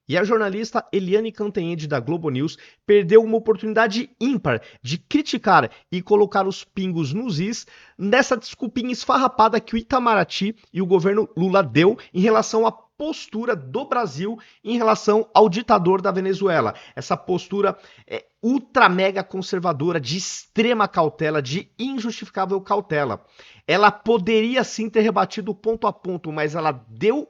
E a jornalista Eliane Cantanhede, da Globo News, perdeu uma oportunidade ímpar de criticar e colocar os pingos nos is nessa desculpinha esfarrapada que o Itamaraty e o governo Lula deu em relação à postura do Brasil em relação ao ditador da Venezuela. Essa postura ultra mega conservadora, de extrema cautela, de injustificável cautela. Ela poderia sim ter rebatido ponto a ponto, mas ela deu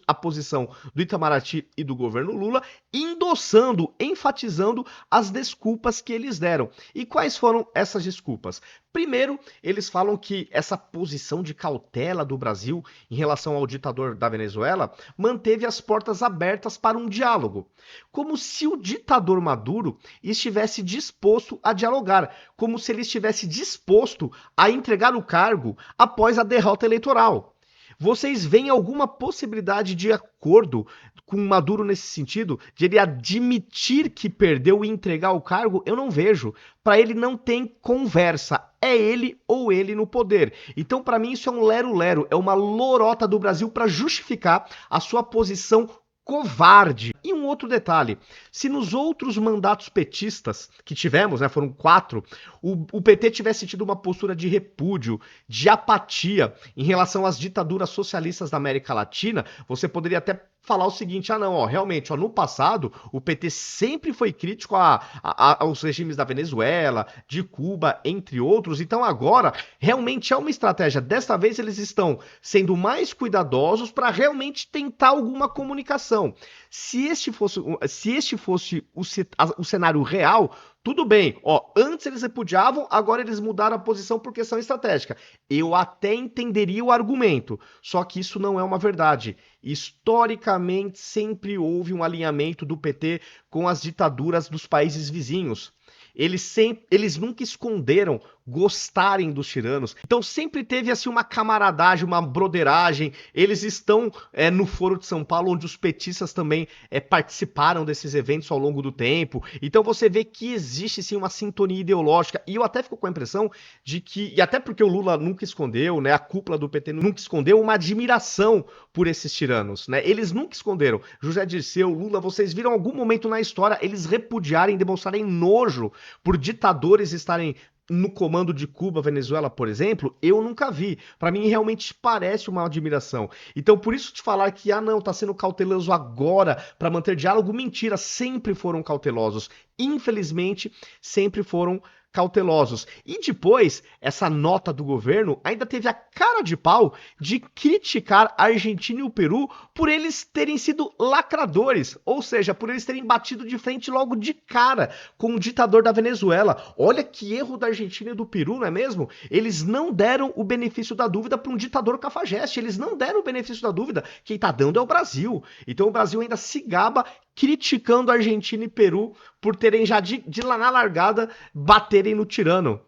a posição do Itamaraty e do governo Lula, endossando, enfatizando as desculpas que eles deram. E quais foram essas desculpas? Primeiro, eles falam que essa posição de cautela do Brasil em relação ao ditador da Venezuela manteve as portas abertas para um diálogo, como se o ditador Maduro estivesse disposto a dialogar, como se ele estivesse disposto a entregar o cargo após a derrota eleitoral. Vocês veem alguma possibilidade de acordo com Maduro nesse sentido? De ele admitir que perdeu e entregar o cargo? Eu não vejo. Para ele não tem conversa. É ele ou ele no poder. Então, para mim, isso é um lero-lero. É uma lorota do Brasil para justificar a sua posição covarde. E um outro detalhe, se nos outros mandatos petistas que tivemos, né, foram 4, o PT tivesse tido uma postura de repúdio, de apatia em relação às ditaduras socialistas da América Latina, você poderia até falar o seguinte, não, realmente, no passado, o PT sempre foi crítico aos regimes da Venezuela, de Cuba, entre outros, então agora, realmente é uma estratégia. Desta vez eles estão sendo mais cuidadosos para realmente tentar alguma comunicação. Se este fosse o cenário real, tudo bem, antes eles repudiavam, agora eles mudaram a posição por questão estratégica. Eu até entenderia o argumento, só que isso não é uma verdade. Historicamente, sempre houve um alinhamento do PT com as ditaduras dos países vizinhos. Eles nunca esconderam gostarem dos tiranos. Então sempre teve assim uma camaradagem, uma broderagem. Eles estão no Foro de São Paulo, onde os petistas também participaram desses eventos ao longo do tempo. Então você vê que existe sim uma sintonia ideológica. E eu até fico com a impressão de que, e até porque o Lula nunca escondeu, né, a cúpula do PT nunca escondeu uma admiração por esses tiranos, né? Eles nunca esconderam. José Dirceu, Lula, vocês viram algum momento na história eles repudiarem, demonstrarem nojo por ditadores estarem no comando de Cuba, Venezuela, por exemplo? Eu nunca vi. Para mim, realmente parece uma admiração. Então, por isso te falar que, não, tá sendo cauteloso agora para manter diálogo, mentira, sempre foram cautelosos. Infelizmente, sempre foram cautelosos. E depois, essa nota do governo ainda teve a cara de pau de criticar a Argentina e o Peru por eles terem sido lacradores, ou seja, por eles terem batido de frente logo de cara com o ditador da Venezuela. Olha que erro da Argentina e do Peru, não é mesmo? Eles não deram o benefício da dúvida para um ditador cafajeste, eles não deram o benefício da dúvida. Quem tá dando é o Brasil. Então o Brasil ainda se gaba criticando a Argentina e Peru por terem já de lá na largada baterem no tirano.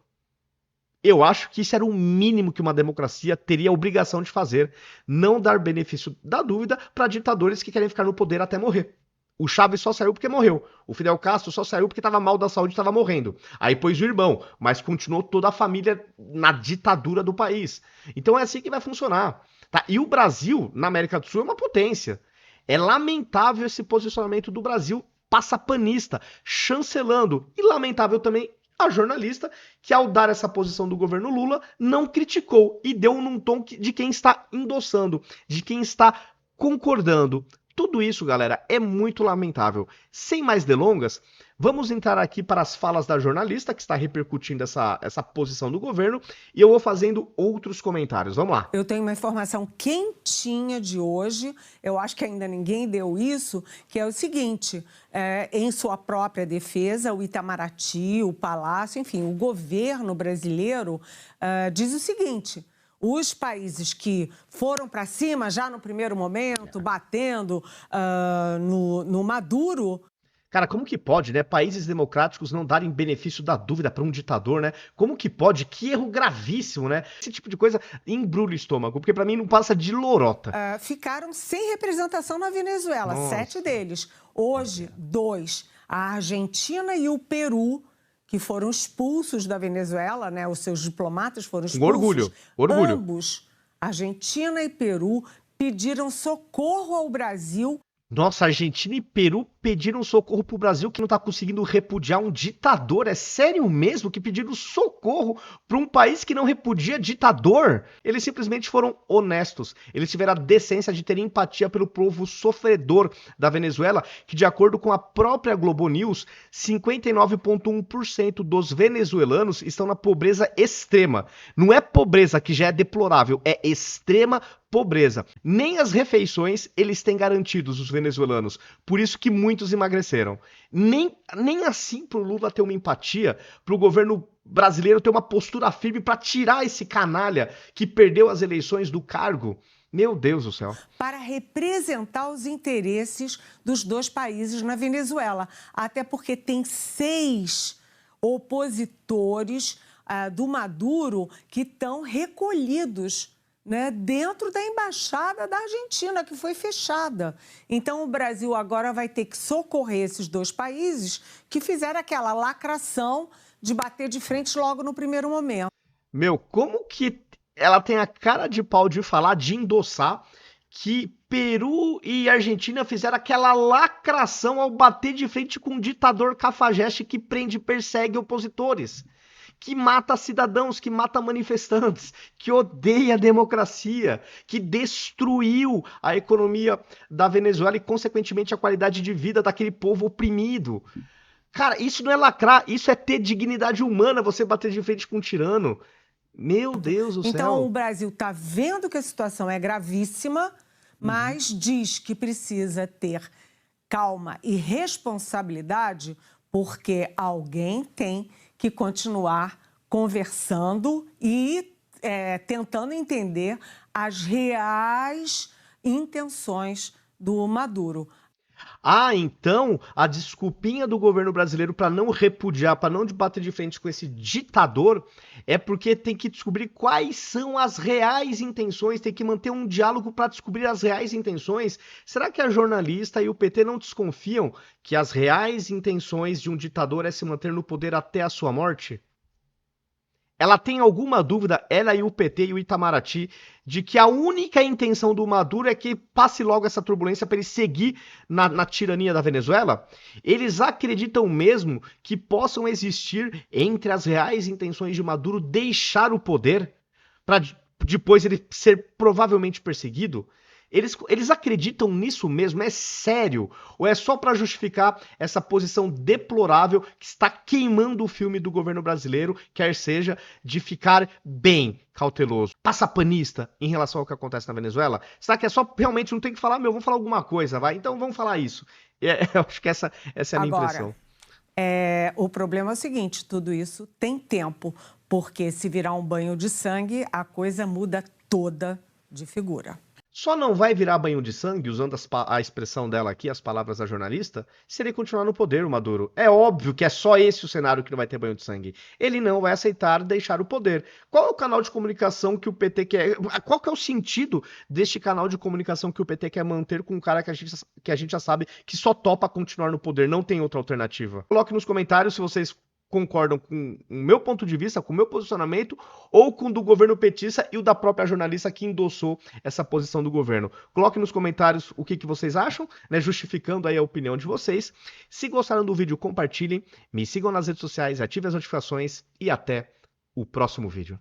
Eu acho que isso era o mínimo que uma democracia teria a obrigação de fazer. Não dar benefício da dúvida para ditadores que querem ficar no poder até morrer. O Chávez só saiu porque morreu. O Fidel Castro só saiu porque estava mal da saúde e estava morrendo. Aí pôs o irmão, mas continuou toda a família na ditadura do país. Então é assim que vai funcionar. Tá? E o Brasil, na América do Sul, é uma potência. É lamentável esse posicionamento do Brasil passapanista, chancelando. E lamentável também a jornalista, que ao dar essa posição do governo Lula, não criticou e deu num tom de quem está endossando, de quem está concordando. Tudo isso, galera, é muito lamentável. Sem mais delongas, vamos entrar aqui para as falas da jornalista, que está repercutindo essa posição do governo, e eu vou fazendo outros comentários. Vamos lá. Eu tenho uma informação quentinha de hoje, eu acho que ainda ninguém deu isso, que é o seguinte, em sua própria defesa, o Itamaraty, o Palácio, enfim, o governo brasileiro diz o seguinte: os países que foram para cima já no primeiro momento, batendo no Maduro... Cara, como que pode, né? Países democráticos não darem benefício da dúvida para um ditador, né? Como que pode? Que erro gravíssimo, né? Esse tipo de coisa embrulha o estômago, porque para mim não passa de lorota. Ficaram sem representação na Venezuela, Nossa. 7 deles. Hoje, 2. A Argentina e o Peru, que foram expulsos da Venezuela, né? Os seus diplomatas foram expulsos. Orgulho, orgulho. Ambos, Argentina e Peru, pediram socorro ao Brasil Nossa, Argentina e Peru pediram socorro pro Brasil que não tá conseguindo repudiar um ditador. É sério mesmo que pediram socorro para um país que não repudia ditador? Eles simplesmente foram honestos. Eles tiveram a decência de ter empatia pelo povo sofredor da Venezuela, que de acordo com a própria Globo News, 59,1% dos venezuelanos estão na pobreza extrema. Não é pobreza que já é deplorável, é extrema pobreza. Nem as refeições eles têm garantidos, os venezuelanos. Por isso que muitos emagreceram. Nem assim pro Lula ter uma empatia, pro governo brasileiro ter uma postura firme para tirar esse canalha que perdeu as eleições do cargo. Meu Deus do céu. Para representar os interesses dos dois países na Venezuela. Até porque tem 6 opositores do Maduro que estão recolhidos, né, dentro da embaixada da Argentina, que foi fechada. Então, o Brasil agora vai ter que socorrer esses dois países que fizeram aquela lacração de bater de frente logo no primeiro momento. Meu, como que ela tem a cara de pau de falar, de endossar, que Peru e Argentina fizeram aquela lacração ao bater de frente com um ditador cafajeste que prende e persegue opositores, que mata cidadãos, que mata manifestantes, que odeia a democracia, que destruiu a economia da Venezuela e, consequentemente, a qualidade de vida daquele povo oprimido. Cara, isso não é lacrar, isso é ter dignidade humana, você bater de frente com um tirano. Meu Deus do Então, o céu. Brasil está vendo que a situação é gravíssima, mas diz que precisa ter calma e responsabilidade, porque alguém tem que continuar conversando e tentando entender as reais intenções do Maduro. Ah, então a desculpinha do governo brasileiro para não repudiar, para não bater de frente com esse ditador, é porque tem que descobrir quais são as reais intenções, tem que manter um diálogo para descobrir as reais intenções. Será que a jornalista e o PT não desconfiam que as reais intenções de um ditador é se manter no poder até a sua morte? Ela tem alguma dúvida, ela e o PT e o Itamaraty, de que a única intenção do Maduro é que passe logo essa turbulência para ele seguir na tirania da Venezuela? Eles acreditam mesmo que possam existir entre as reais intenções de Maduro deixar o poder para depois ele ser provavelmente perseguido? Eles acreditam nisso mesmo? É sério? Ou é só para justificar essa posição deplorável que está queimando o filme do governo brasileiro, quer seja de ficar bem cauteloso, passapanista em relação ao que acontece na Venezuela? Será que é só realmente não tem que falar, meu, vamos falar alguma coisa, vai? Então vamos falar isso. Eu acho que essa é a minha impressão. O problema é o seguinte, tudo isso tem tempo, porque se virar um banho de sangue, a coisa muda toda de figura. Só não vai virar banho de sangue, usando a expressão dela aqui, as palavras da jornalista, se ele continuar no poder, o Maduro. É óbvio que é só esse o cenário que não vai ter banho de sangue. Ele não vai aceitar deixar o poder. Qual é o canal de comunicação que o PT quer... Qual que é o sentido deste canal de comunicação que o PT quer manter com um cara que a gente já sabe que só topa continuar no poder, não tem outra alternativa? Coloque nos comentários se vocês concordam com o meu ponto de vista, com o meu posicionamento, ou com o do governo petista e o da própria jornalista que endossou essa posição do governo. Coloque nos comentários o que vocês acham, né, justificando aí a opinião de vocês. Se gostaram do vídeo, compartilhem, me sigam nas redes sociais, ativem as notificações e até o próximo vídeo.